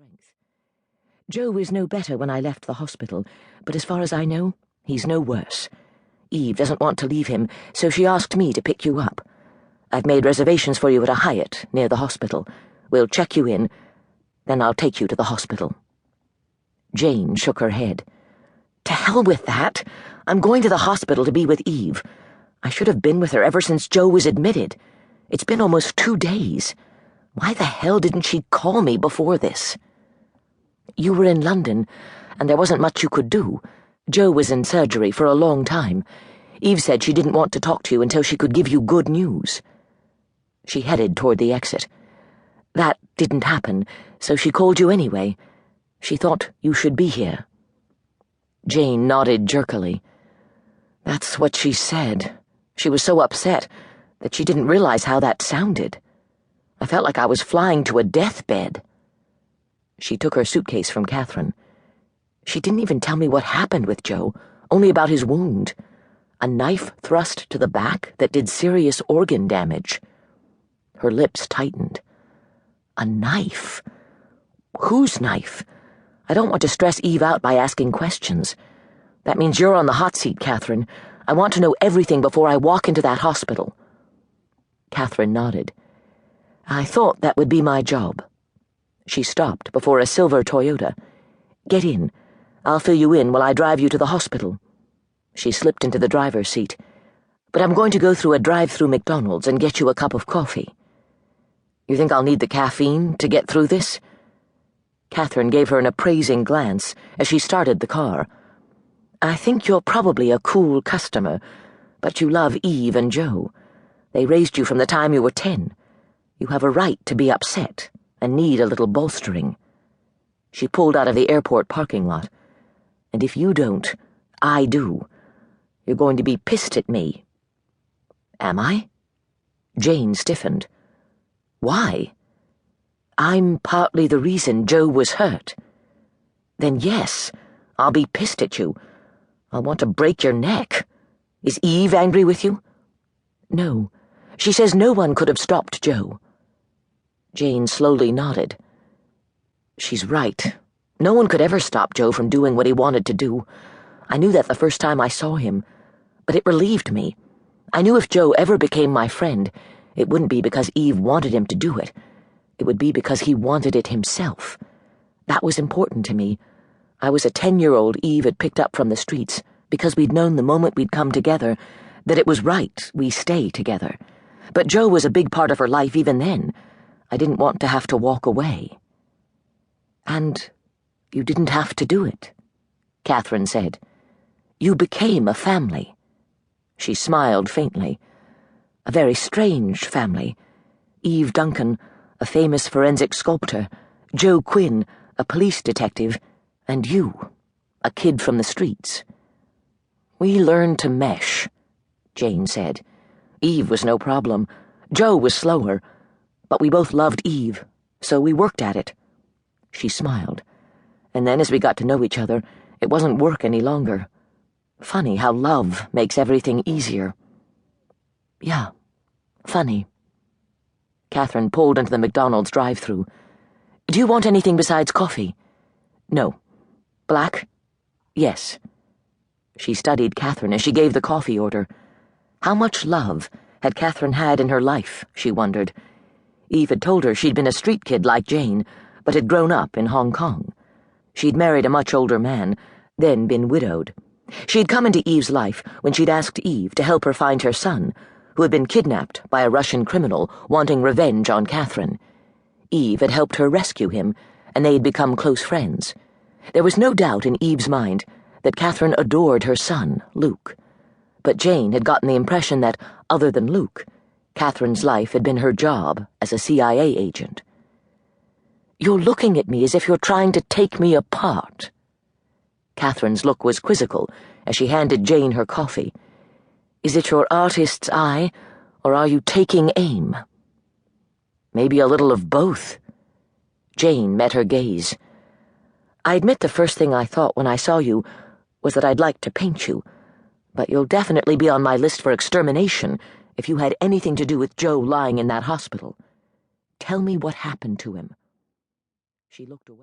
strength. Joe is no better when I left the hospital, but as far as I know, he's no worse. Eve doesn't want to leave him, so she asked me to pick you up. I've made reservations for you at a Hyatt near the hospital. We'll check you in, then I'll take you to the hospital. Jane shook her head. To hell with that! I'm going to the hospital to be with Eve. I should have been with her ever since Joe was admitted. It's been almost 2 days. Why the hell didn't she call me before this? You were in London, and there wasn't much you could do. Joe was in surgery for a long time. Eve said she didn't want to talk to you until she could give you good news. She headed toward the exit. That didn't happen, so she called you anyway. She thought you should be here. Jane nodded jerkily. That's what she said. She was so upset that she didn't realize how that sounded. I felt like I was flying to a deathbed. She took her suitcase from Catherine. She didn't even tell me what happened with Joe, only about his wound. A knife thrust to the back that did serious organ damage. Her lips tightened. A knife? Whose knife? I don't want to stress Eve out by asking questions. That means you're on the hot seat, Catherine. I want to know everything before I walk into that hospital. Catherine nodded. I thought that would be my job. She stopped before a silver Toyota. Get in. I'll fill you in while I drive you to the hospital. She slipped into the driver's seat. But I'm going to go through a drive-through McDonald's and get you a cup of coffee. You think I'll need the caffeine to get through this? Catherine gave her an appraising glance as she started the car. I think you're probably a cool customer, but you love Eve and Joe. They raised you from the time you were 10. You have a right to be upset and need a little bolstering. She pulled out of the airport parking lot. And if you don't, I do. You're going to be pissed at me. Am I? Jane stiffened. Why? I'm partly the reason Joe was hurt. Then yes, I'll be pissed at you. I'll want to break your neck. Is Eve angry with you? No. She says no one could have stopped Joe. Jane slowly nodded. She's right. No one could ever stop Joe from doing what he wanted to do. I knew that the first time I saw him, but it relieved me. I knew if Joe ever became my friend, it wouldn't be because Eve wanted him to do it. It would be because he wanted it himself. That was important to me. I was a 10-year-old Eve had picked up from the streets because we'd known the moment we'd come together that it was right we stay together. But Joe was a big part of her life even then. I didn't want to have to walk away. And you didn't have to do it, Catherine said. You became a family. She smiled faintly. A very strange family. Eve Duncan, a famous forensic sculptor, Joe Quinn, a police detective, and you, a kid from the streets. We learned to mesh, Jane said. Eve was no problem. Joe was slower. But we both loved Eve, so we worked at it. She smiled. And then as we got to know each other, it wasn't work any longer. Funny how love makes everything easier. Yeah, funny. Catherine pulled into the McDonald's drive-thru. Do you want anything besides coffee? No. Black? Yes. She studied Catherine as she gave the coffee order. How much love had Catherine had in her life, she wondered. Eve had told her she'd been a street kid like Jane, but had grown up in Hong Kong. She'd married a much older man, then been widowed. She'd come into Eve's life when she'd asked Eve to help her find her son, who had been kidnapped by a Russian criminal wanting revenge on Catherine. Eve had helped her rescue him, and they had become close friends. There was no doubt in Eve's mind that Catherine adored her son, Luke. But Jane had gotten the impression that, other than Luke, Catherine's life had been her job as a CIA agent. You're looking at me as if you're trying to take me apart. Catherine's look was quizzical as she handed Jane her coffee. Is it your artist's eye, or are you taking aim? Maybe a little of both. Jane met her gaze. I admit the first thing I thought when I saw you was that I'd like to paint you, but you'll definitely be on my list for extermination if you had anything to do with Joe lying in that hospital. Tell me what happened to him. She looked away.